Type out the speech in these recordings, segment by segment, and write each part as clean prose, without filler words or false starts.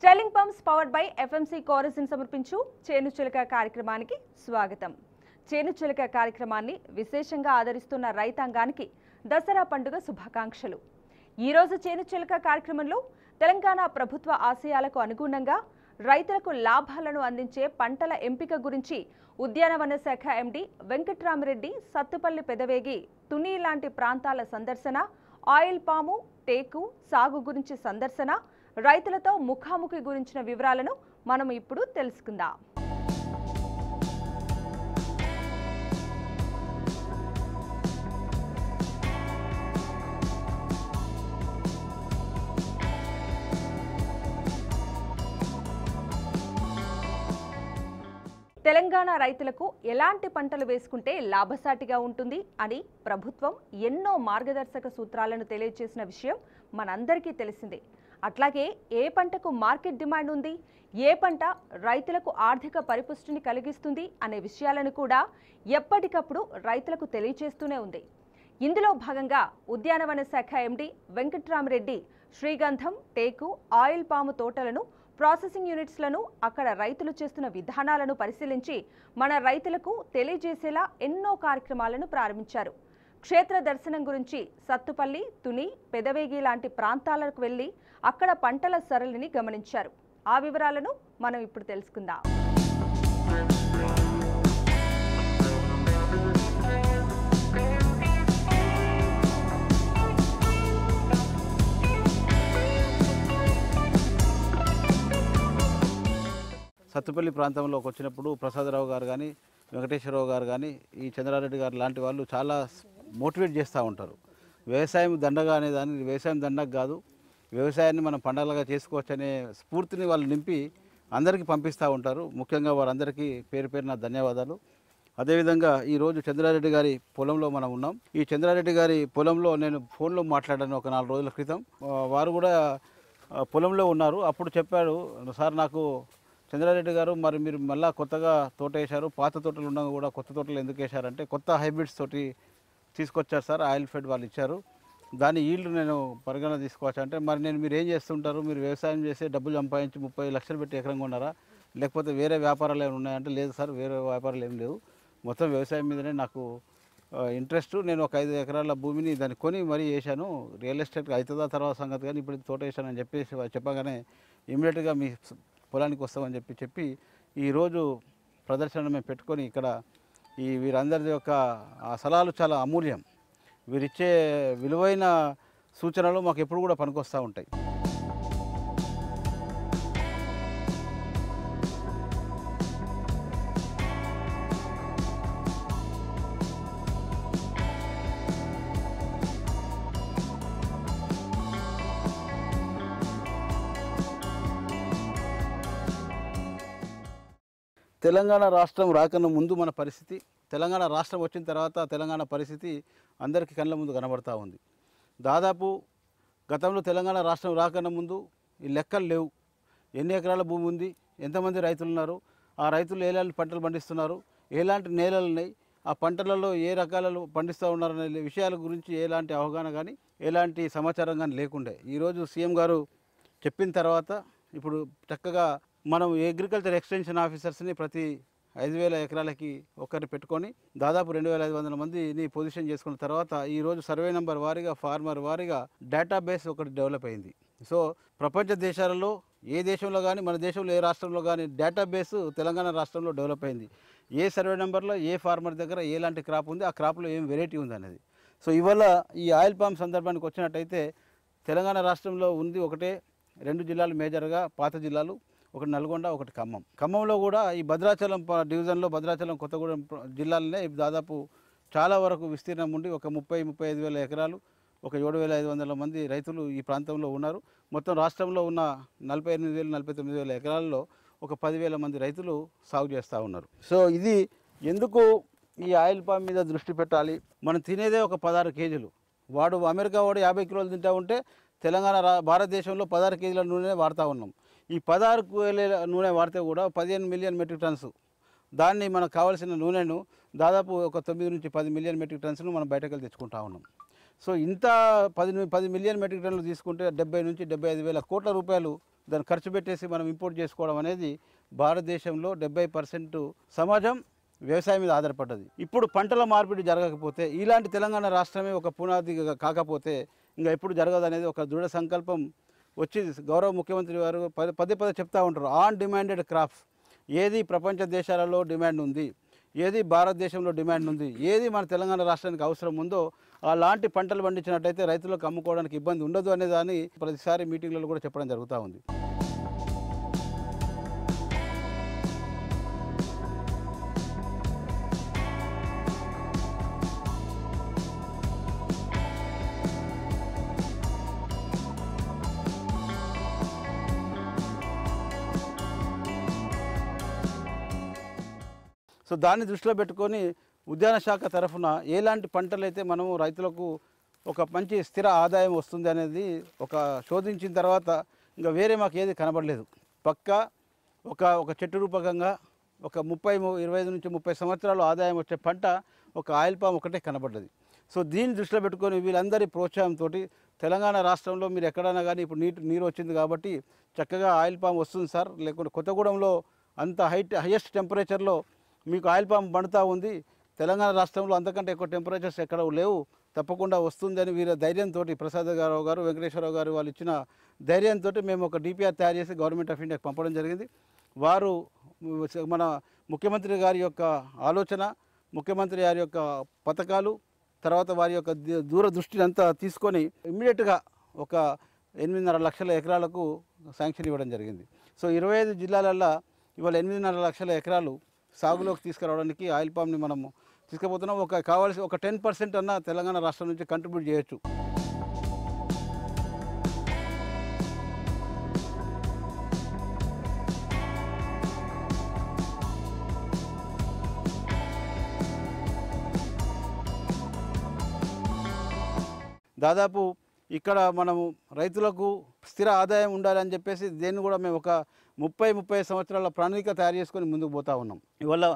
Styling pumps powered by FMC కోరసిన్ సమర్పించు చేను చిలక కార్యక్రమానికి స్వాగతం. చేను చిలక కార్యక్రమాన్ని విశేషంగా ఆదరిస్తున్న రైతాంగానికి దసరా పండుగ శుభాకాంక్షలు. ఈ రోజు చేను చిలక కార్యక్రమంలో తెలంగాణ ప్రభుత్వ ఆశయాలకు అనుగుణంగా రైతులకు లాభాలను అందించే పంటల ఎంపిక గురించి ఉద్యానవన శాఖ ఎండి వెంకట్రామరెడ్డి సత్తుపల్లి పెదవేగి తుని లాంటి ప్రాంతాల సందర్శన, ఆయిల్ పాము, టేకు సాగు గురించి సందర్శన, రైతులతో ముఖాముఖి గురించిన వివరాలను మనం ఇప్పుడు తెలుసుకుందాం. తెలంగాణ రైతులకు ఎలాంటి పంటలు వేసుకుంటే లాభసాటిగా ఉంటుంది అని ప్రభుత్వం ఎన్నో మార్గదర్శక సూత్రాలను తెలియజేసిన విషయం మనందరికీ తెలిసిందే. అట్లాగే ఏ పంటకు మార్కెట్ డిమాండ్ ఉంది, ఏ పంట రైతులకు ఆర్థిక పరిపుష్టిని కలిగిస్తుంది అనే విషయాలను కూడా ఎప్పటికప్పుడు రైతులకు తెలియజేస్తూనే ఉంది. ఇందులో భాగంగా ఉద్యానవన శాఖ ఎండి వెంకట్రామరెడ్డి శ్రీగంధం, టేకు, ఆయిల్ పాము తోటలను, ప్రాసెసింగ్ యూనిట్స్లను, అక్కడ రైతులు చేస్తున్న విధానాలను పరిశీలించి మన రైతులకు తెలియజేసేలా ఎన్నో కార్యక్రమాలను ప్రారంభించారు. క్షేత్ర దర్శనం గురించి సత్తుపల్లి, తుని, పెదవేగి లాంటి ప్రాంతాలకు వెళ్లి అక్కడ పంటల సరళిని గమనించారు. ఆ వివరాలను మనం ఇప్పుడు తెలుసుకుందాం. సత్తుపల్లి ప్రాంతంలోకి వచ్చినప్పుడు ప్రసాదరావు గారు కానీ, వెంకటేశ్వరరావు గారు కానీ, ఈ చంద్రారెడ్డి గారు లాంటి వాళ్ళు చాలా మోటివేట్ చేస్తూ ఉంటారు. వ్యవసాయం దండగా అనే దాన్ని వ్యవసాయం దండగా కాదు, వ్యవసాయాన్ని మనం పండగలుగా చేసుకోవచ్చు అనే స్ఫూర్తిని వాళ్ళు నింపి అందరికీ పంపిస్తూ ఉంటారు. ముఖ్యంగా వారందరికీ పేరు పేరున ధన్యవాదాలు. అదేవిధంగా ఈరోజు చంద్రారెడ్డి గారి పొలంలో మనం ఉన్నాం. ఈ చంద్రారెడ్డి గారి పొలంలో నేను ఫోన్లో మాట్లాడాను ఒక 4 రోజుల క్రితం. వారు కూడా పొలంలో ఉన్నారు. అప్పుడు చెప్పారు, సార్ నాకు చంద్రారెడ్డి గారు మరి మీరు మళ్ళీ కొత్తగా తోట వేశారు, పాత తోటలు ఉండగా కూడా కొత్త తోటలు ఎందుకు వేశారంటే కొత్త హైబ్రిడ్స్ తోటి తీసుకొచ్చారు సార్, ఆయిల్ ఫెడ్ వాళ్ళు ఇచ్చారు, దాని ఈల్డ్ నేను పరిగణన తీసుకోవచ్చు అంటే మరి మీరు ఏం చేస్తుంటారు, మీరు వ్యవసాయం చేసి డబ్బులు సంపాదించి 30 లక్షలు పెట్టి ఎకరం కొన్నారా, లేకపోతే వేరే వ్యాపారాలు ఏమైనా ఉన్నాయంటే లేదు సార్, వేరే వ్యాపారాలు ఏం లేవు, మొత్తం వ్యవసాయం మీదనే నాకు ఇంట్రెస్ట్, నేను ఒక 5 ఎకరాల భూమిని దాన్ని కొని మరీ వేసాను, రియల్ ఎస్టేట్ అవుతుందా తర్వాత సంగతి కానీ ఇప్పుడు తోట వేసాను అని చెప్పగానే ఇమీడియట్గా మీ పొలానికి వస్తామని చెప్పి ఈరోజు ప్రదర్శన మేము పెట్టుకొని ఇక్కడ వీరందరి యొక్క ఆ సలహాలు చాలా అమూల్యం. వీరిచ్చే విలువైన సూచనలు మాకు ఎప్పుడు కూడా పనికొస్తూ ఉంటాయి. తెలంగాణ రాష్ట్రం రాకన్నా ముందు మన పరిస్థితి, తెలంగాణ రాష్ట్రం వచ్చిన తర్వాత తెలంగాణ పరిస్థితి అందరికీ కళ్ళ ముందు కనబడతా ఉంది. దాదాపు గతంలో తెలంగాణ రాష్ట్రం రాకన్నా ముందు ఈ లెక్కలు లేవు. ఎన్ని ఎకరాల భూమి ఉంది, ఎంతమంది రైతులు ఉన్నారు, ఆ రైతులు ఎలాంటి పంటలు పండిస్తున్నారు, ఎలాంటి నేలలు ఉన్నాయి, ఆ పంటలలో ఏ రకాలలో పండిస్తూ ఉన్నారనే విషయాల గురించి ఎలాంటి అవగాహన కానీ ఎలాంటి సమాచారం కానీ లేకుండే. ఈరోజు సీఎం గారు చెప్పిన తర్వాత ఇప్పుడు చక్కగా మనం అగ్రికల్చర్ ఎక్స్టెన్షన్ ఆఫీసర్స్ని ప్రతి 5,000 ఎకరాలకి ఒకరిని పెట్టుకొని దాదాపు 2,500 మందిని పొజిషన్ చేసుకున్న తర్వాత ఈరోజు సర్వే నెంబర్ వారీగా, ఫార్మర్ వారీగా డేటాబేస్ ఒకటి డెవలప్ అయింది. సో ప్రపంచ దేశాలలో ఏ దేశంలో కానీ మన దేశంలో ఏ రాష్ట్రంలో కానీ డేటాబేస్ తెలంగాణ రాష్ట్రంలో డెవలప్ అయింది. ఏ సర్వే నెంబర్లో ఏ ఫార్మర్ దగ్గర ఎలాంటి క్రాప్ ఉంది, ఆ క్రాప్లో ఏం వెరైటీ ఉంది అనేది. సో ఇవాళ ఈ ఆయిల్ పామ్ సందర్భానికి వచ్చినట్టయితే తెలంగాణ రాష్ట్రంలో ఉంది ఒకటే 2 జిల్లాలు మేజర్గా, పాత జిల్లాలు, ఒకటి నల్గొండ, ఒకటి ఖమ్మం. ఖమ్మంలో కూడా ఈ భద్రాచలం డివిజన్లో భద్రాచలం, కొత్తగూడెం జిల్లాలనే దాదాపు చాలా వరకు విస్తీర్ణం ఉండి ఒక 30-35 వేల ఎకరాలు, ఒక 7,500 మంది రైతులు ఈ ప్రాంతంలో ఉన్నారు. మొత్తం రాష్ట్రంలో ఉన్న 48,000-49,000 ఎకరాల్లో ఒక 10,000 మంది రైతులు సాగు చేస్తూ ఉన్నారు. సో ఇది ఎందుకు ఈ ఆయిల్ పామ్ మీద దృష్టి పెట్టాలి, మనం తినేదే ఒక 16 కేజీలు, వాడు అమెరికా వాడు 50 కిలోలు తింటూ ఉంటే తెలంగాణ భారతదేశంలో 16 కేజీల నూనె వాడుతూ ఉన్నాం. ఈ 16 కేజీల నూనె వాడితే కూడా 15 మిలియన్ మెట్రిక్ టన్స్, దాన్ని మనకు కావాల్సిన నూనెను దాదాపు ఒక 9-10 మిలియన్ మెట్రిక్ టన్స్ను మనం బయటకు తెచ్చుకుంటా ఉన్నాం. సో ఇంత 10 మిలియన్ మెట్రిక్ టన్నులు తీసుకుంటే 70 నుంచి 75 వేల కోట్ల రూపాయలు దాన్ని ఖర్చు పెట్టేసి మనం ఇంపోర్ట్ చేసుకోవడం అనేది భారతదేశంలో 70% సమాజం వ్యవసాయం మీద ఆధారపడ్డది. ఇప్పుడు పంటల మార్పిడి జరగకపోతే ఇలాంటి తెలంగాణ రాష్ట్రమే ఒక పునాది కాకపోతే ఇంకా ఎప్పుడు జరగదు అనేది ఒక దృఢ సంకల్పం వచ్చి గౌరవ ముఖ్యమంత్రి గారు పదే పదే చెప్తూ ఉంటారు. ఆన్ డిమాండెడ్ క్రాప్స్, ఏది ప్రపంచ దేశాలలో డిమాండ్ ఉంది, ఏది భారతదేశంలో డిమాండ్ ఉంది, ఏది మన తెలంగాణ రాష్ట్రానికి అవసరం ఉందో అలాంటి పంటలు పండించినట్టయితే రైతులకు అమ్ముకోవడానికి ఇబ్బంది ఉండదు అనే దాన్ని ప్రతిసారి మీటింగ్లలో కూడా చెప్పడం జరుగుతూ ఉంది. సో దాన్ని దృష్టిలో పెట్టుకొని ఉద్యాన శాఖ తరఫున ఎలాంటి పంటలు అయితే మనము రైతులకు ఒక మంచి స్థిర ఆదాయం వస్తుంది అనేది ఒక శోధించిన తర్వాత ఇంకా వేరే మాకు ఏది కనబడలేదు. పక్కా ఒక చెట్టు రూపకంగా ఒక 25 నుంచి 30 సంవత్సరాలు ఆదాయం వచ్చే పంట ఒక ఆయిల్ పామ్ ఒకటే కనబడ్డది. సో దీన్ని దృష్టిలో పెట్టుకొని వీళ్ళందరి ప్రోత్సాహంతో తెలంగాణ రాష్ట్రంలో మీరు ఎక్కడైనా కానీ ఇప్పుడు నీరు వచ్చింది కాబట్టి చక్కగా ఆయిల్ పామ్ వస్తుంది సార్, లేకుంటే కొత్తగూడెంలో అంత హైయెస్ట్ టెంపరేచర్లో మీకు ఆయిల్ పామ్ పండుతూ ఉంది, తెలంగాణ రాష్ట్రంలో అంతకంటే ఎక్కువ టెంపరేచర్స్ ఎక్కడ లేవు, తప్పకుండా వస్తుందని వీళ్ళ ధైర్యంతో ప్రసాదరావు గారు, వెంకటేశ్వరరావు గారు వాళ్ళు ఇచ్చిన ధైర్యంతో మేము ఒక డిపిఆర్ తయారు చేసి గవర్నమెంట్ ఆఫ్ ఇండియాకి పంపడం జరిగింది. వారు మన ముఖ్యమంత్రి గారి యొక్క ఆలోచన, ముఖ్యమంత్రి గారి యొక్క పథకాలు, తర్వాత వారి యొక్క దూరదృష్టిని అంతా తీసుకొని ఇమ్మీడియట్గా ఒక 8.5 లక్షల ఎకరాలకు శాంక్షన్ ఇవ్వడం జరిగింది. సో 25 జిల్లాలల్లో ఇవాళ 8.5 లక్షల ఎకరాలు సాగులోకి తీసుకురావడానికి ఆయిల్ పామ్ని మనము తీసుకుపోతున్నాం. కావాల్సి ఒక 10% అన్న తెలంగాణ రాష్ట్రం నుంచి కంట్రిబ్యూట్ చేయొచ్చు. దాదాపు ఇక్కడ మనము రైతులకు స్థిర ఆదాయం ఉండాలని చెప్పేసి దీన్ని కూడా మేము ఒక 30 సంవత్సరాల ప్రణాళిక తయారు చేసుకొని ముందుకు పోతూ ఉన్నాం. ఇవల్ల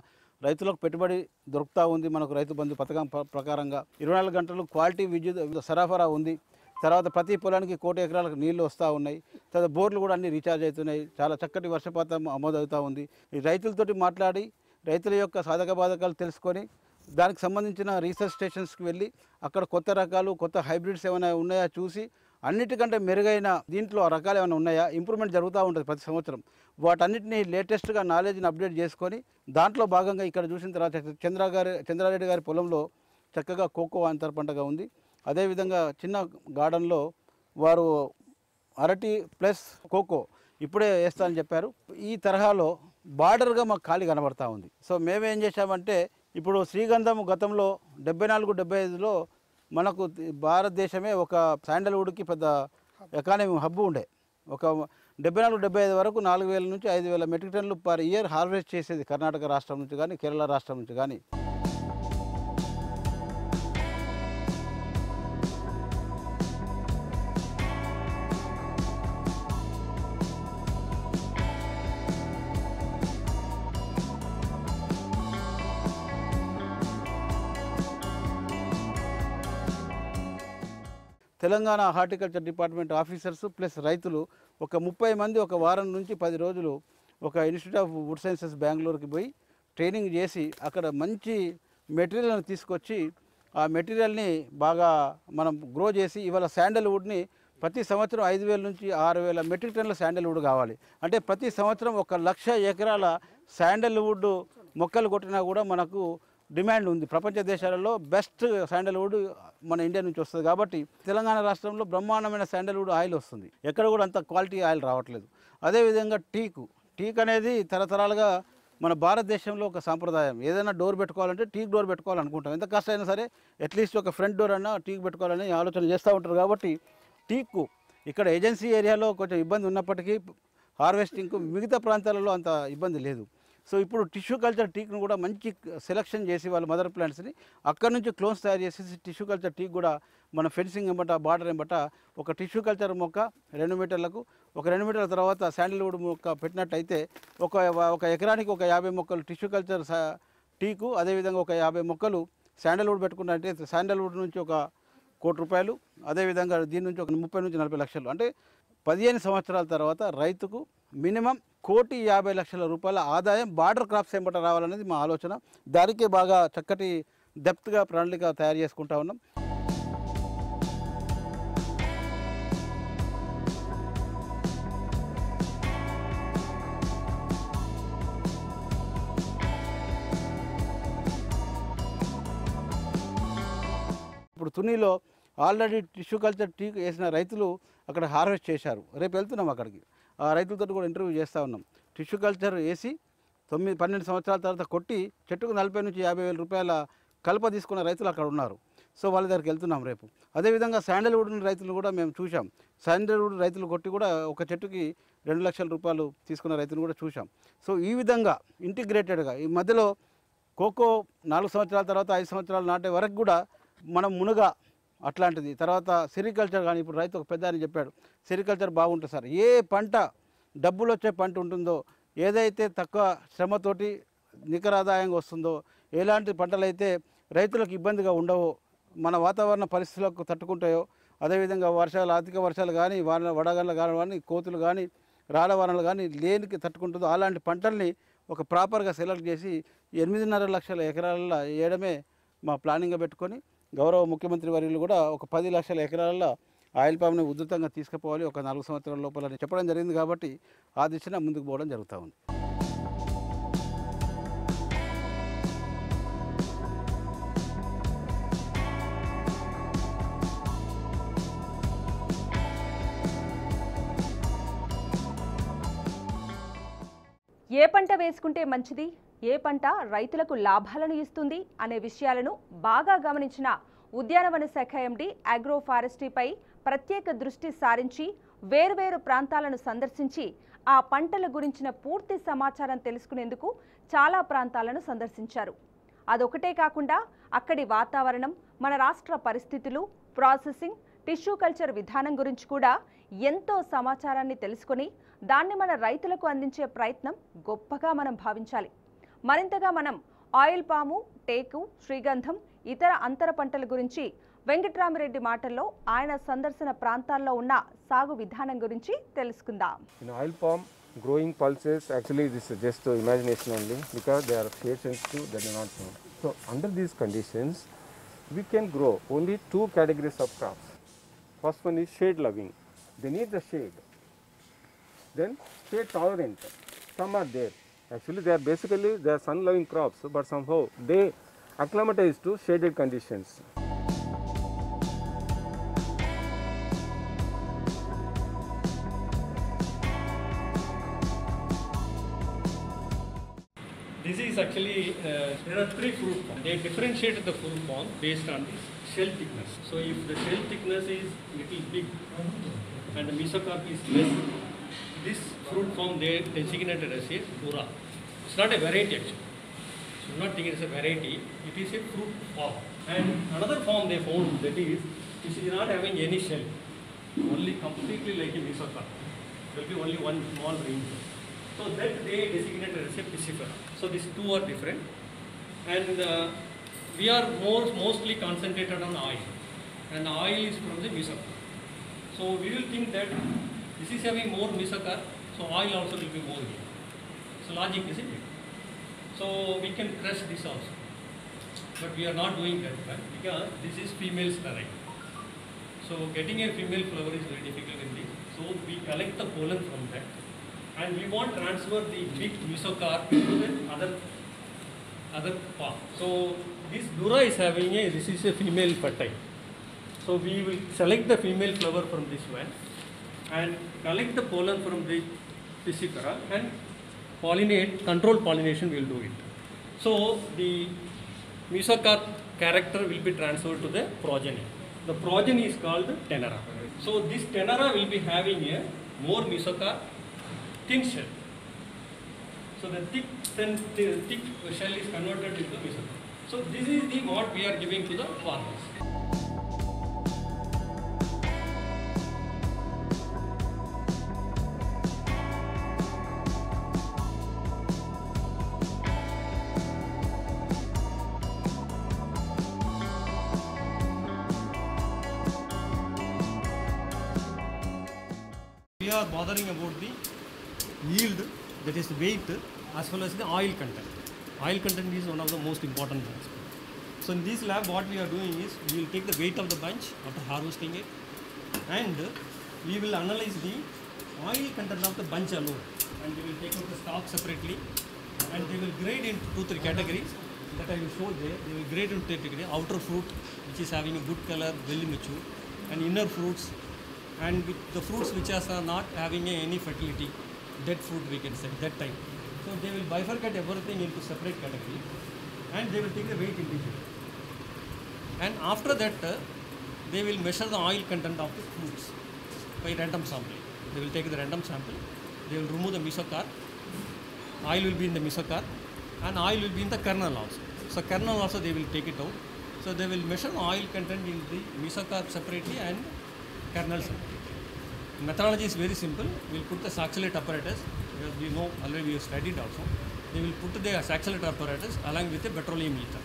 రైతులకు పెట్టుబడి దొరుకుతూ ఉంది. మనకు రైతు బంధు పథకం ప్రకారంగా 24 గంటలు క్వాలిటీ విద్యుత్ సరఫరా ఉంది. తర్వాత ప్రతి పొలానికి 1 కోటి ఎకరాలకు నీళ్లు వస్తూ ఉన్నాయి. తర్వాత బోర్లు కూడా అన్నీ రీఛార్జ్ అవుతున్నాయి. చాలా చక్కటి వర్షపాతం అమోదవుతూ ఉంది. ఈ రైతులతోటి మాట్లాడి రైతుల యొక్క సాధక బాధకాలు తెలుసుకొని దానికి సంబంధించిన రీసెర్చ్ స్టేషన్స్కి వెళ్ళి అక్కడ కొత్త రకాలు, కొత్త హైబ్రిడ్స్ ఏమైనా ఉన్నాయా చూసి అన్నిటికంటే మెరుగైన దీంట్లో రకాలు ఏమైనా ఉన్నాయా, ఇంప్రూవ్మెంట్ జరుగుతూ ఉంటుంది ప్రతి సంవత్సరం. వాటన్నిటిని లేటెస్ట్గా నాలెడ్జ్ని అప్డేట్ చేసుకొని దాంట్లో భాగంగా ఇక్కడ చూసిన తర్వాత చంద్రారెడ్డి గారి పొలంలో చక్కగా కోకో అంతర పంటగా ఉంది. అదేవిధంగా చిన్న గార్డెన్లో వారు అరటి ప్లస్ కోకో ఇప్పుడే వేస్తానని చెప్పారు. ఈ తరహాలో బార్డర్గా మాకు ఖాళీ కనబడతా ఉంది. సో మేమేం చేశామంటే ఇప్పుడు శ్రీగంధం గతంలో 74-75లో మనకు భారతదేశమే ఒక శాండల్వుడ్కి పెద్ద ఎకానమీ హబ్బు ఉండే. ఒక 74-75 వరకు 4,000 నుంచి 5,000 మెట్రిక్ టన్నులు పర్ ఇయర్ హార్వెస్ట్ చేసేది కర్ణాటక రాష్ట్రం నుంచి కానీ, కేరళ రాష్ట్రం నుంచి కానీ. Telangana horticulture department officers plus రైతులు ఒక 30 మంది ఒక వారం నుంచి 10 రోజులు ఒక ఇన్స్టిట్యూట్ ఆఫ్ వుడ్ సైన్సెస్ బెంగళూరుకి పోయి ట్రైనింగ్ చేసి అక్కడ మంచి మెటీరియల్ని తీసుకొచ్చి ఆ మెటీరియల్ని బాగా మనం గ్రో చేసి ఇవాళ శాండల్వుడ్ని ప్రతి సంవత్సరం 5,000 నుంచి 6,000 మెట్రిక్ టన్నుల శాండల్వుడ్ కావాలి. అంటే ప్రతి సంవత్సరం 1,00,000 ఎకరాల శాండల్వుడ్ మొక్కలు కొట్టినా కూడా మనకు డిమాండ్ ఉంది. ప్రపంచ దేశాలలో బెస్ట్ శాండల్వుడ్ మన ఇండియా నుంచి వస్తుంది. కాబట్టి తెలంగాణ రాష్ట్రంలో బ్రహ్మాండమైన శాండల్వుడ్ ఆయిల్ వస్తుంది. ఎక్కడ కూడా అంత క్వాలిటీ ఆయిల్ రావట్లేదు. అదేవిధంగా టీక్ అనేది తరతరాలుగా మన భారతదేశంలో ఒక సాంప్రదాయం. ఏదైనా డోర్ పెట్టుకోవాలంటే టీక్ డోర్ పెట్టుకోవాలనుకుంటాం. ఎంత కష్టమైనా సరే అట్లీస్ట్ ఒక ఫ్రంట్ డోర్ అన్నా టీక్ పెట్టుకోవాలని ఆలోచన చేస్తూ ఉంటారు. కాబట్టి టీకు ఇక్కడ ఏజెన్సీ ఏరియాలో కొంచెం ఇబ్బంది ఉన్నప్పటికీ హార్వెస్టింగ్కు మిగతా ప్రాంతాలలో అంత ఇబ్బంది లేదు. సో ఇప్పుడు టిష్యూ కల్చర్ టీక్ను కూడా మంచి సెలెక్షన్ చేసి వాళ్ళ మదర్ ప్లాంట్స్ని అక్కడ నుంచి క్లోన్స్ తయారు చేసి టిష్యూ కల్చర్ టీక్ కూడా మన ఫెన్సింగ్ ఎంబట బార్డర్ ఎంబట ఒక టిష్యూ కల్చర్ మొక్క 2 మీటర్లకు, ఒక 2 మీటర్ల తర్వాత శాండల్వుడ్ మొక్క పెట్టినట్టయితే ఒక ఎకరానికి ఒక 50 మొక్కలు టిష్యూ కల్చర్ టీకు, అదేవిధంగా ఒక 50 మొక్కలు శాండల్వుడ్ పెట్టుకున్నట్టయితే శాండల్వుడ్ నుంచి ఒక 1 కోటి రూపాయలు, అదేవిధంగా దీని నుంచి ఒక 30 నుంచి 40 లక్షలు. అంటే 15 సంవత్సరాల తర్వాత రైతుకు మినిమం 1,50,00,000 రూపాయల ఆదాయం బార్డర్ క్రాప్స్ ఎంబట రావాలనేది మా ఆలోచన. దానికే బాగా చక్కటి డెప్త్గా ప్రణాళిక తయారు చేసుకుంటా ఉన్నాం. ఇప్పుడు తునిలో ఆల్రెడీ టిష్యూ కల్చర్ టీ వేసిన రైతులు అక్కడ హార్వెస్ట్ చేశారు. రేపు వెళ్తున్నాం అక్కడికి, ఆ రైతులతో కూడా ఇంటర్వ్యూ చేస్తూ ఉన్నాం. టిష్యూ కల్చర్ వేసి 9-12 సంవత్సరాల తర్వాత కొట్టి చెట్టుకు 40,000 నుంచి 50,000 రూపాయల కలప తీసుకున్న రైతులు అక్కడ ఉన్నారు. సో వాళ్ళ దగ్గరికి వెళ్తున్నాం రేపు. అదేవిధంగా శాండల్వుడ్ రైతులు కూడా మేము చూసాం. శాండల్వుడ్ రైతులు కొట్టి కూడా ఒక చెట్టుకి 2 లక్షల రూపాయలు తీసుకున్న రైతులు కూడా చూసాం. సో ఈ విధంగా ఇంటిగ్రేటెడ్గా ఈ మధ్యలో కోకో 4 సంవత్సరాల తర్వాత 5 సంవత్సరాలు నాటే వరకు కూడా మనం మునగ అట్లాంటిది, తర్వాత సెరికల్చర్ కానీ ఇప్పుడు రైతు ఒక పెద్ద అని చెప్పాడు, సెరికల్చర్ బాగుంటుంది సార్. ఏ పంట డబ్బులు వచ్చే పంట ఉంటుందో, ఏదైతే తక్కువ శ్రమతోటి నికర ఆదాయంగా వస్తుందో, ఎలాంటి పంటలు అయితే రైతులకు ఇబ్బందిగా ఉండవో, మన వాతావరణ పరిస్థితులకు తట్టుకుంటాయో, అదేవిధంగా వర్షాలు, అధిక వర్షాలు కానీ వడగళ్ళు కానీ కోతులు కానీ రాళ్ళవానలు కానీ లేనికి తట్టుకుంటుందో అలాంటి పంటల్ని ఒక ప్రాపర్గా సెలెక్ట్ చేసి 8.5 లక్షల ఎకరాలలో వేయడమే మా ప్లానింగ్గా పెట్టుకొని, గౌరవ ముఖ్యమంత్రి వర్యులు కూడా ఒక 10 లక్షల ఎకరాలలో ఆయిల్ పామ్ని ఉధృతంగా తీసుకుపోవాలి ఒక 4 సంవత్సరాల లోపల అని చెప్పడం జరిగింది. కాబట్టి ఆ దిశన ముందుకు పోవడం జరుగుతూ ఉంది. ఏ పంట వేసుకుంటే మంచిది, ఏ పంట రైతులకు లాభాలను ఇస్తుంది అనే విషయాలను బాగా గమనించిన ఉద్యానవన శాఖ ఎండీ అగ్రో ఫారెస్ట్రీపై ప్రత్యేక దృష్టి సారించి వేర్వేరు ప్రాంతాలను సందర్శించి ఆ పంటల గురించిన పూర్తి సమాచారం తెలుసుకునేందుకు చాలా ప్రాంతాలను సందర్శించారు. అదొకటే కాకుండా అక్కడి వాతావరణం, మన రాష్ట్ర పరిస్థితులు, ప్రాసెసింగ్, టిష్యూ కల్చర్ విధానం గురించి కూడా ఎంతో సమాచారాన్ని తెలుసుకొని దాన్ని మన రైతులకు అందించే ప్రయత్నం గొప్పగా మనం భావించాలి. మరింతగా మనం ఆయిల్ పాము, టేకు, శ్రీగంధం, ఇతర అంతర పంటల గురించి వెంకట్రామిరెడ్డి మాటల్లో ఆయన సందర్శన ప్రాంతాల్లో ఉన్న సాగు విధానం గురించి తెలుసుకుందాం. In oil palm, growing pulses, actually this is just imagination only because they are shade sensitive, they are not known. So under these conditions, we can grow only 2 categories of crops. First one is shade loving. They need the shade. Then shade tolerant. Some are there. Actually they are basically they are sun loving crops, but somehow they acclimatize to shaded conditions. This is actually, there are 3 fruit forms. They differentiate the fruit form based on the shell thickness. So if the shell thickness is little big and the mesocarp is less, this fruit form they designated as a dura. It's not a variety actually. So I'm not thinking it's a variety, it is a fruit form. And another form they found that is, which is not having any shell, only completely like a mesocarp. There will be only one small ring. So that they designated as a piscifera. So these 2 are different, and we are mostly concentrated on oil, and oil is from the mesocarp. So we will think that this is having more mesocarp, so oil also will be more here. So logic, isn't it? So we can crush this also, but we are not doing that one because this is female sterile. So getting a female flower is very difficult in this. So we collect the pollen from that, and we want to transfer the big mesocarp to the other part. So this dura is having this is a female fertile. So we will select the female flower from this one and collect the pollen from the piscifera and pollinate, controlled pollination we will do it. So the mesocarp character will be transferred to the progeny. The progeny is called the tenera. So this tenera will be having a more mesocarp, thin shell. So the thick shell is converted into mesocarp. So this is the what we are giving to the farmers. are bothering about the yield, that is weight, as well as the oil content. Oil content is one of the most important things. So in this lab what we are doing is we will take the weight of the bunch after harvesting it, and we will analyze the oil content of the bunch alone, and we will take out the stalk separately, and they will grade into 2-3 categories that I will show there. They will grade into category: outer fruit, which is having a good color, well mature, and inner fruits, and with the fruits which are not having any fertility, dead fruit we can say, that type. So they will bifurcate everything into separate category, and they will take the weight individually. And after that, they will measure the oil content of the fruits by random sampling. They will take the random sample, they will remove the mesocarp, oil will be in the mesocarp, and oil will be in the kernel also. So kernel also they will take it out. So they will measure the oil content in the mesocarp separately and kernel separately. Methodology is very simple. We will put the saxolate apparatus, because we know already we have studied also. They will put the saxolate apparatus along with the petroleum ether.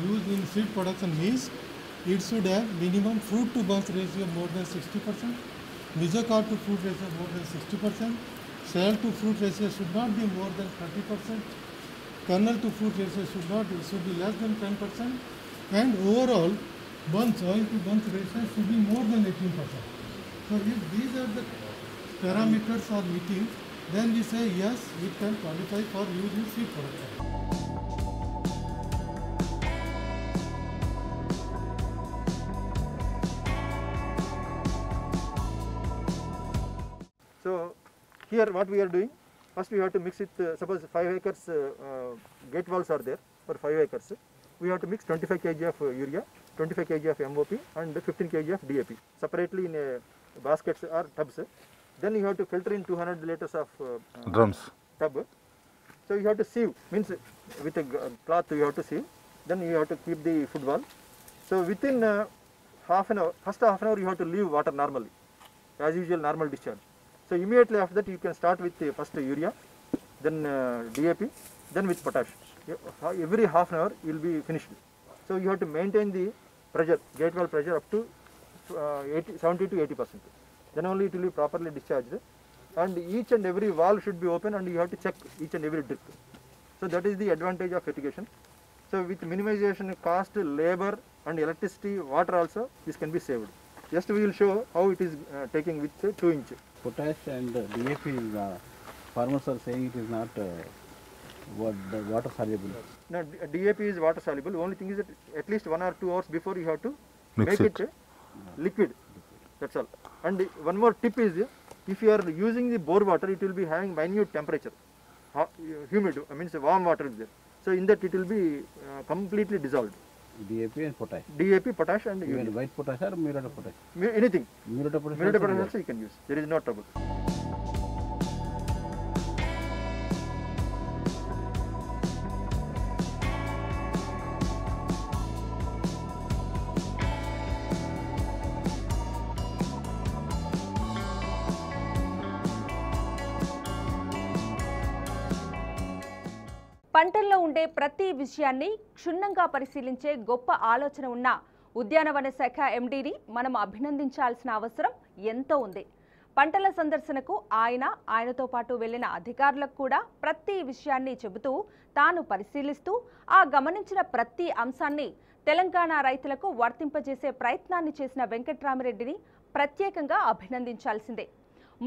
Used in seed production means it should have minimum fruit to bunch ratio more than 60%, mesocarp to fruit ratio more than 60%, shell to fruit ratio should not be more than 30%, kernel to fruit ratio should be less than 10%, and overall oil to bunch ratio should be more than 18%. So if these are the parameters are meeting, then we say yes, it can qualify for use in seed production. So here what we are doing, first we have to mix it, suppose 5 acres gate walls are there for 5 acres. We have to mix 25 kg of urea, 25 kg of MOP and 15 kg of DAP separately in baskets or tubs. Then you have to filter in 200 liters of drums. tub. So you have to sieve, means with a cloth you have to sieve. Then you have to keep the food wall. So within half an hour, first half an hour you have to leave water normally, as usual normal discharge. So immediately after that you can start with first urea, then DAP, then with potash. Every half an hour you will be finished. So you have to maintain the pressure, gate valve pressure up to 70 to 80%. Then only it will be properly discharged. And each and every valve should be open, and you have to check each and every drip. So that is the advantage of irrigation. So with minimization cost, labor and electricity, water also, this can be saved. Just we will show how it is taking with 2 inch. Potash and DAP, farmers are saying it is not water soluble. Now DAP is water soluble. Only thing is that at least 1 or 2 hours before you have to Mix make it liquid. That's all. And one more tip is, if you are using the bore water, it will be having minute temperature, humid, means warm water is there. So in that it will be completely dissolved. DAP and potash. DAP, potash and urea. Even white potash or muriate of potash? Anything. Muriate of potash. Muriate potash also you can use. There is no trouble. పంటల్లో ఉండే ప్రతి విషయాన్ని క్షుణ్ణంగా పరిశీలించే గొప్ప ఆలోచన ఉన్న ఉద్యానవన శాఖ ఎండీని మనం అభినందించాల్సిన అవసరం ఎంతో ఉంది. పంటల సందర్శనకు ఆయనతో పాటు వెళ్లిన అధికారులకు కూడా ప్రతి విషయాన్ని చెబుతూ తాను పరిశీలిస్తూ ఆ గమనించిన ప్రతి అంశాన్ని తెలంగాణ రైతులకు వర్తింపజేసే ప్రయత్నాన్ని చేసిన వెంకట్రామిరెడ్డిని ప్రత్యేకంగా అభినందించాల్సిందే.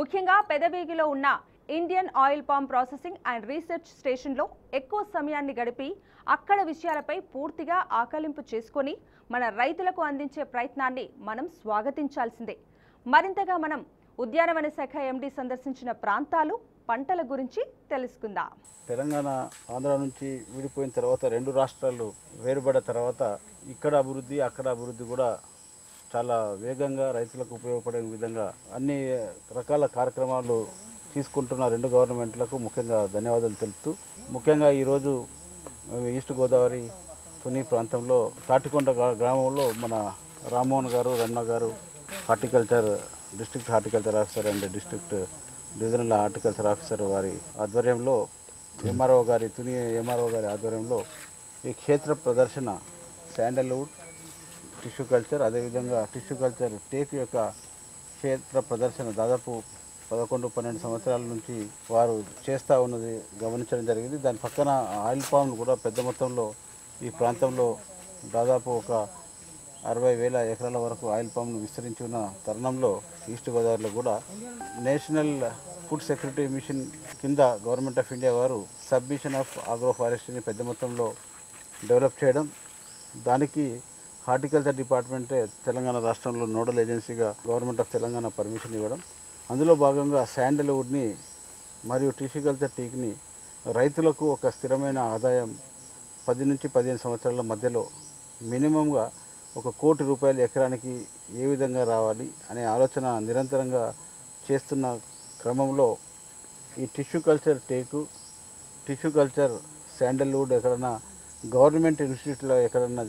ముఖ్యంగా పెదవేగిలో ఉన్న Indian oil palm processing and research స్టేషన్లో ఎక్కువ సమయాన్ని గడిపి అక్కడ విషయాలపై పూర్తిగా ఆకలింపు చేసుకొని మన రైతులకు అందించే ప్రయత్నాన్ని మనం స్వాగతించాల్సిందే. మరింతగా మనం ఉద్యానవన శాఖ ఎండీ సందర్శించిన ప్రాంతాలు, పంటల గురించి తెలుసుకుందాం. తెలంగాణ ఆంధ్ర నుంచి విడిపోయిన తర్వాత 2 రాష్ట్రాలు వేరుపడిన తర్వాత ఇక్కడ అభివృద్ధి, అక్కడ అభివృద్ధి కూడా చాలా వేగంగా రైతులకు ఉపయోగపడే విధంగా అన్ని రకాల కార్యక్రమాలు తీసుకుంటున్న 2 గవర్నమెంట్లకు ముఖ్యంగా ధన్యవాదాలు తెలుపుతూ, ముఖ్యంగా ఈరోజు ఈస్ట్ గోదావరి తుని ప్రాంతంలో తాటికొండ గ్రామంలో మన రామ్మోహన్ గారు, రమణ గారు, horticulture district horticulture officer and district divisional horticulture officer వారి ఆధ్వర్యంలో తుని ఎంఆర్ఓ గారి ఆధ్వర్యంలో ఈ క్షేత్ర ప్రదర్శన శాండల్వుడ్ టిష్యూ కల్చర్, అదేవిధంగా టిష్యూ కల్చర్ టేక్ యొక్క క్షేత్ర ప్రదర్శన దాదాపు 11-12 సంవత్సరాల నుంచి వారు చేస్తూ ఉన్నది గమనించడం జరిగింది. దాని పక్కన ఆయిల్ పామ్లు కూడా పెద్ద మొత్తంలో ఈ ప్రాంతంలో దాదాపు ఒక 60,000 ఎకరాల వరకు ఆయిల్ పామ్ను విస్తరించి ఉన్న తరుణంలో ఈస్ట్ గోదావరిలో కూడా నేషనల్ ఫుడ్ సెక్యూరిటీ మిషన్ కింద గవర్నమెంట్ ఆఫ్ ఇండియా వారు సబ్మిషన్ ఆఫ్ ఆగ్రో ఫారెస్ట్ని పెద్ద మొత్తంలో డెవలప్ చేయడం, దానికి హార్టికల్చర్ డిపార్ట్మెంటే తెలంగాణ రాష్ట్రంలో నోడల్ ఏజెన్సీగా గవర్నమెంట్ ఆఫ్ తెలంగాణ పర్మిషన్ ఇవ్వడం, అందులో భాగంగా శాండల్వుడ్ని మరియు టిష్యూ కల్చర్ టీక్ని రైతులకు ఒక స్థిరమైన ఆదాయం 10 నుంచి 15 సంవత్సరాల మధ్యలో మినిమంగా ఒక ₹1 కోటి ఎకరానికి ఏ విధంగా రావాలి అనే ఆలోచన నిరంతరంగా చేస్తున్న క్రమంలో ఈ టిష్యూ కల్చర్ టేకు, టిష్యూ కల్చర్ శాండల్వుడ్ ఎక్కడన్నా గవర్నమెంట్ ఇన్స్టిట్యూట్లో ఎక్కడన్నా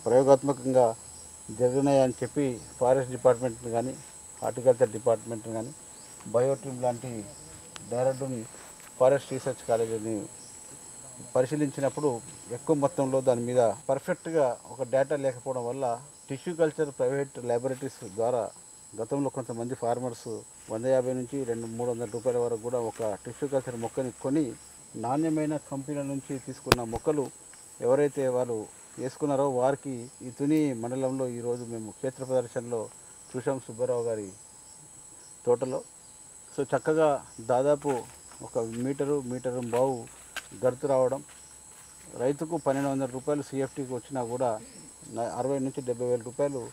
ప్రయోగాత్మకంగా జరిగినాయని చెప్పి ఫారెస్ట్ డిపార్ట్మెంట్ని కానీ హార్టికల్చర్ డిపార్ట్మెంట్ని కానీ బయోట్రిమ్ లాంటి డెహ్రాడూన్ ఫారెస్ట్ రీసెర్చ్ కాలేజీని పరిశీలించినప్పుడు ఎక్కువ మొత్తంలో దాని మీద పర్ఫెక్ట్గా ఒక డేటా లేకపోవడం వల్ల టిష్యూ కల్చర్ ప్రైవేట్ ల్యాబొరేటరీస్ ద్వారా గతంలో కొంతమంది ఫార్మర్స్ 150 నుంచి $200-300 వరకు కూడా ఒక టిష్యూ కల్చర్ మొక్కని కొని నాణ్యమైన కంపెనీల నుంచి తీసుకున్న మొక్కలు ఎవరైతే వాళ్ళు వేసుకున్నారో వారికి ఈ తుని మండలంలో ఈరోజు మేము క్షేత్ర ప్రదర్శనలో చూసాం సుబ్బారావు గారి తోటలో. సో చక్కగా దాదాపు 1 మీటరు బావు గర్తు రావడం, రైతుకు ₹1,200 సిఎఫ్టీకి వచ్చినా కూడా 60,000 నుంచి 70,000 రూపాయలు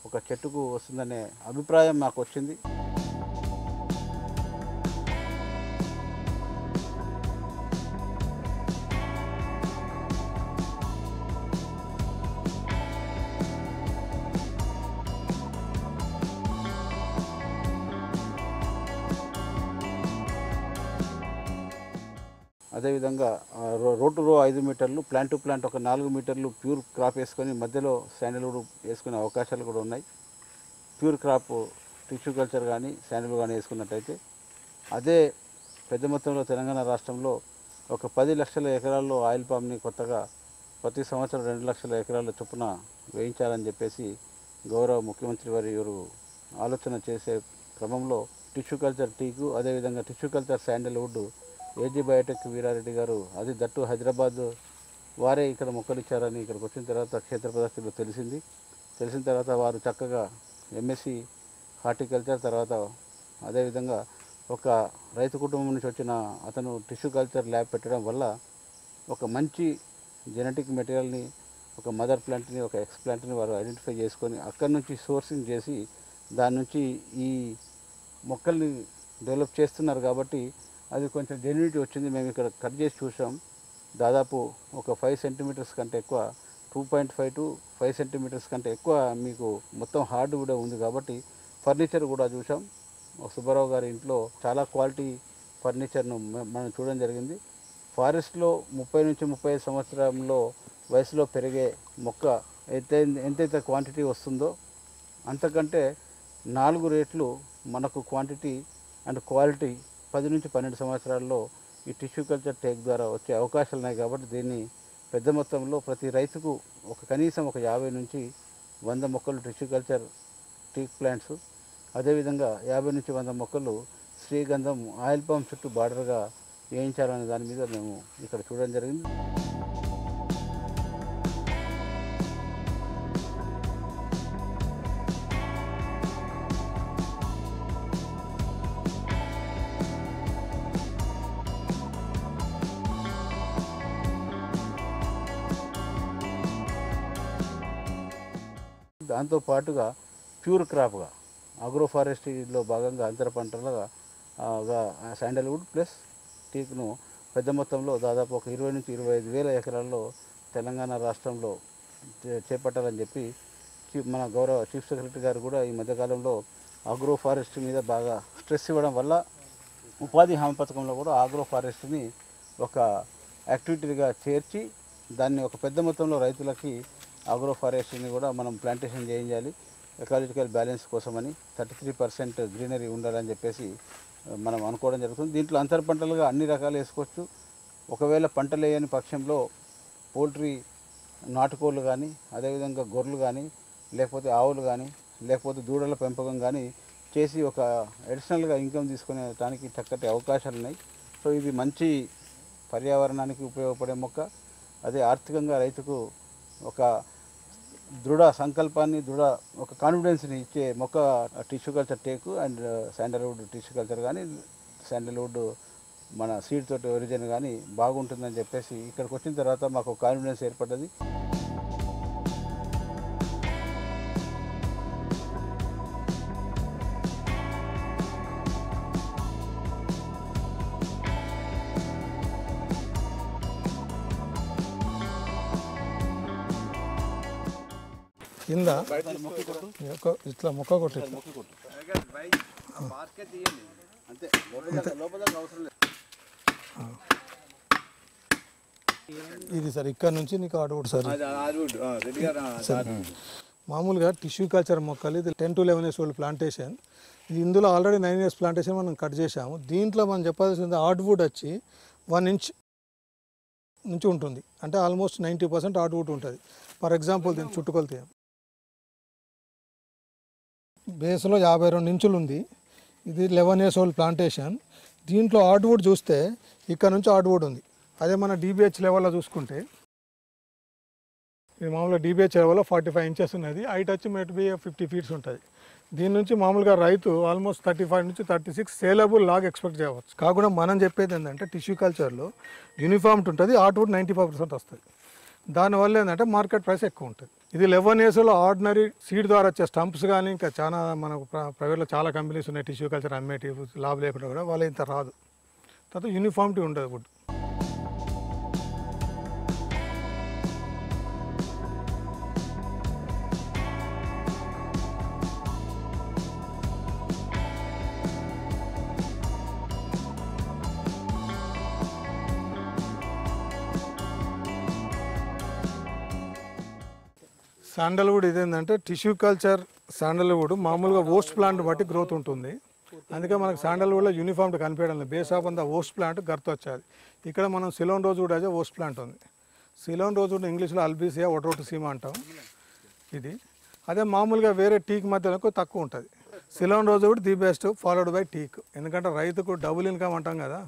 ఒక చెట్టుకు వస్తుందనే అభిప్రాయం మాకు వచ్చింది. అదేవిధంగా రో టు రో 5 మీటర్లు, ప్లాంట్ టు ప్లాంట్ ఒక 4 మీటర్లు ప్యూర్ క్రాప్ వేసుకొని మధ్యలో శాండల్వుడ్ వేసుకునే అవకాశాలు కూడా ఉన్నాయి. ప్యూర్ క్రాప్ టిష్యూ కల్చర్ కానీ శాండల్వుడ్ కానీ వేసుకున్నట్టయితే అదే పెద్ద మొత్తంలో తెలంగాణ రాష్ట్రంలో ఒక 10 లక్షల ఎకరాల్లో ఆయిల్ పామ్ని కొత్తగా ప్రతి సంవత్సరం 2 లక్షల ఎకరాల చొప్పున వేయించాలని చెప్పేసి గౌరవ ముఖ్యమంత్రి వారు ఆలోచన చేసే క్రమంలో టిష్యూ కల్చర్ టీకు, అదేవిధంగా tissue culture sandalwood AG biotech Veera Reddy గారు అది దట్టు హైదరాబాద్ వారే ఇక్కడ మొక్కలు ఇచ్చారని ఇక్కడికి వచ్చిన తర్వాత క్షేత్ర ప్రదర్శనలో తెలిసిన తర్వాత వారు చక్కగా ఎంఎస్సి హార్టికల్చర్ తర్వాత అదేవిధంగా ఒక రైతు కుటుంబం నుంచి వచ్చిన అతను టిష్యూ కల్చర్ ల్యాబ్ పెట్టడం వల్ల ఒక మంచి జెనెటిక్ మెటీరియల్ని, ఒక మదర్ ప్లాంట్ని, ఒక ఎక్స్ ప్లాంట్ని వారు ఐడెంటిఫై చేసుకొని అక్కడి నుంచి సోర్సింగ్ చేసి దాని నుంచి ఈ మొక్కల్ని డెవలప్ చేస్తున్నారు కాబట్టి అది కొంచెం జెన్యూనిటీ వచ్చింది. మేము ఇక్కడ కట్ చేసి చూసాం, దాదాపు ఒక 5 సెంటీమీటర్స్ కంటే ఎక్కువ 2.5 to 5 సెంటీమీటర్స్ కంటే ఎక్కువ మీకు మొత్తం హార్డ్ కూడా ఉంది కాబట్టి ఫర్నిచర్ కూడా చూసాం. సుబ్బారావు గారి ఇంట్లో చాలా క్వాలిటీ ఫర్నిచర్ను మనం చూడడం జరిగింది. ఫారెస్ట్లో 30 నుంచి 35 సంవత్సరంలో వయసులో పెరిగే మొక్క ఎంతైతే క్వాంటిటీ వస్తుందో అంతకంటే 4 రేట్లు మనకు క్వాంటిటీ అండ్ క్వాలిటీ 10 నుంచి 12 సంవత్సరాల్లో ఈ టిష్యూ కల్చర్ టేక్ ద్వారా వచ్చే అవకాశాలు ఉన్నాయి. కాబట్టి దీన్ని పెద్ద మొత్తంలో ప్రతి రైతుకు కనీసం ఒక 50 నుంచి 100 మొక్కలు టిష్యూ కల్చర్ టీక్ ప్లాంట్స్, అదేవిధంగా 50 నుంచి 100 మొక్కలు శ్రీగంధం ఆయిల్ పామ్ చుట్టూ బార్డర్గా వేయించాలనే దాని మీద మేము ఇక్కడ చూడడం జరిగింది. దాంతో పాటుగా ప్యూర్ క్రాప్గా అగ్రో ఫారెస్ట్రీలో భాగంగా అంతర పంటలుగా శాండల్వుడ్ ప్లస్ టీక్ను పెద్ద మొత్తంలో దాదాపు ఒక 20 నుంచి 25 వేల ఎకరాల్లో తెలంగాణ రాష్ట్రంలో చేపట్టాలని చెప్పి మన గౌరవ చీఫ్ సెక్రటరీ గారు కూడా ఈ మధ్యకాలంలో అగ్రో ఫారెస్ట్రీ మీద బాగా స్ట్రెస్ ఇవ్వడం వల్ల ఉపాధి హామీ పథకంలో కూడా అగ్రో ఫారెస్ట్రీని ఒక యాక్టివిటీగా చేర్చి దాన్ని ఒక పెద్ద మొత్తంలో రైతులకి ఆగ్రోఫారెస్ట్ని కూడా మనం ప్లాంటేషన్ చేయించాలి ఎకాలజికల్ బ్యాలెన్స్ కోసమని 33% గ్రీనరీ ఉండాలని చెప్పేసి మనం అనుకోవడం జరుగుతుంది. దీంట్లో అంతర పంటలుగా అన్ని రకాలు వేసుకోవచ్చు. ఒకవేళ పంటలు వేయని పక్షంలో పోల్ట్రీ నాటుకోళ్ళు కానీ, అదేవిధంగా గొర్రెలు కానీ, లేకపోతే ఆవులు కానీ, లేకపోతే దూడల పెంపకం కానీ చేసి ఒక అడిషనల్గా ఇన్కమ్ తీసుకునేటానికి చక్కటి అవకాశాలు ఉన్నాయి. సో ఇది మంచి పర్యావరణానికి ఉపయోగపడే మొక్క, అదే ఆర్థికంగా రైతుకు ఒక దృఢ సంకల్పాన్ని ఒక కాన్ఫిడెన్స్ని ఇచ్చే మొక్క tissue culture teak and sandalwood tissue culture కానీ, శాండల్వుడ్ మన సీడ్ తోటి ఒరిజిన్ కానీ బాగుంటుందని చెప్పేసి ఇక్కడికి వచ్చిన తర్వాత మాకు కాన్ఫిడెన్స్ ఏర్పడ్డది. కింద ఇట్లా మొక్క కొట్టి ఇది సార్ ఇక్కడ నుంచి నీకు హార్డ్వుడ్ సార్. మామూలుగా టిష్యూ కల్చర్ మొక్కలు ఇది 10 to 11 years old ప్లాంటేషన్. ఇది ఇందులో ఆల్రెడీ 9 years ప్లాంటేషన్ మనం కట్ చేసాము. దీంట్లో మనం చెప్పాల్సింది హార్డ్వుడ్ వచ్చి 1 inch నుంచి ఉంటుంది, అంటే ఆల్మోస్ట్ 90% హార్డ్వుడ్ ఉంటుంది. ఫర్ ఎగ్జాంపుల్ దీన్ని చుట్టుకొలితే బేస్లో 52 ఇంచులు ఉంది. ఇది 11 years old ప్లాంటేషన్. దీంట్లో హార్డ్వుడ్ చూస్తే ఇక్కడ నుంచి హార్డ్వుడ్ ఉంది. అదే మన DBH లెవెల్లో చూసుకుంటే ఇది మామూలుగా DBH లెవెల్లో 45 inches ఉన్నది. హైట్ వచ్చి మేట్ బి 50 feet ఉంటుంది. దీని నుంచి మామూలుగా రైతు ఆల్మోస్ట్ 35 నుంచి 36 సేలబుల్ లాగా ఎక్స్పెక్ట్ చేయవచ్చు. కాకుండా మనం చెప్పేది ఏంటంటే టిష్యూ కల్చర్లో యూనిఫామ్ట్ ఉంటుంది, హార్డ్వుడ్ 95% వస్తుంది. దానివల్ల ఏంటంటే మార్కెట్ ప్రైస్ ఎక్కువ ఉంటుంది. ఇది 11 yearsలో ఆర్డినరీ సీడ్ ద్వారా వచ్చే స్టంప్స్ కానీ ఇంకా చాలా మనకు ప్రైవేట్లో చాలా కంపెనీస్ ఉన్నాయి టిష్యూ కల్చర్ అమ్మేటి లాభ లేకుండా కూడా వాళ్ళ ఇంత రాదు. తర్వాత యూనిఫామిటీ ఉండదు వుడ్. శాండల్వుడ్ ఇదేంటంటే టిష్యూ కల్చర్ శాండల్వుడ్ మామూలుగా ఓస్ట్ ప్లాంట్ బట్టి గ్రోత్ ఉంటుంది. అందుకే మనకు శాండల్వుడ్లో యూనిఫామ్ట్ కనిపించడం లేదు. Base of on the ఓస్ట్ plant girth వచ్చేది. ఇక్కడ మనం సిలోన్ రోజ్వుడ్ అయితే ఓస్ట్ ప్లాంట్ ఉంది. సిలోన్ రోజ్వుడ్ ఇంగ్లీష్లో అల్బీసియా ఒటోటిసిమా అంటాం. ఇది అదే మామూలుగా వేరే టీక్ మధ్యలో తక్కువ ఉంటుంది. Ceylon rosewood the best followed by teak. ఎందుకంటే రైతుకు డబుల్ ఇన్కమ్ అంటాం కదా,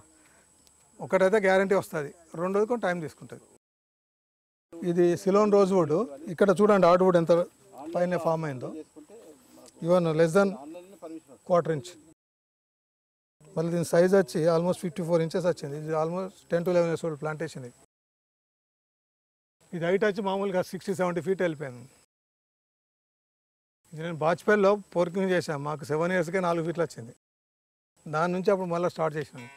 ఒకటైతే గ్యారంటీ వస్తుంది, రెండోది కొంచెం టైం తీసుకుంటుంది. ఇది సిలోన్ రోజ్వుడ్. ఇక్కడ చూడండి హార్డ్వుడ్ ఎంత పైన ఫామ్ అయిందో, ఈవెన్ లెస్ దెన్ 1/4 inch. మళ్ళీ దీని సైజ్ వచ్చి ఆల్మోస్ట్ 54 inches వచ్చింది. ఇది almost 10 to 11 years old plantation. ఇది హైట్ వచ్చి మామూలుగా 60-70 feet వెళ్ళిపోయింది. ఇది నేను బాచ్పల్లిలో పోర్కింగ్ చేశాను, మాకు 7 yearsకే 4 feet వచ్చింది. దాని నుంచి అప్పుడు మళ్ళీ స్టార్ట్ చేసినాను.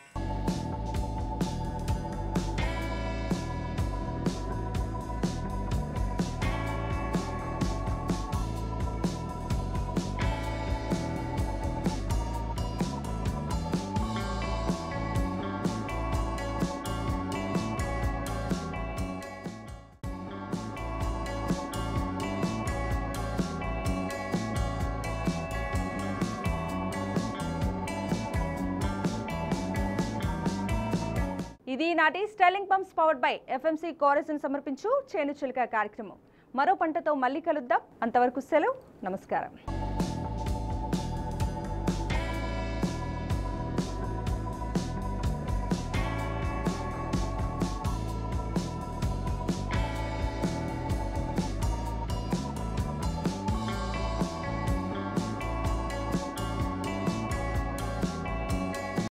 ఇది నాటి styling pumps powered by FMC chorus సమర్పించు చేను చిలుక కార్యక్రమం. మరో పంటతో మళ్ళీ కలుద్దాం. అంతవరకు సెలవు, నమస్కారం.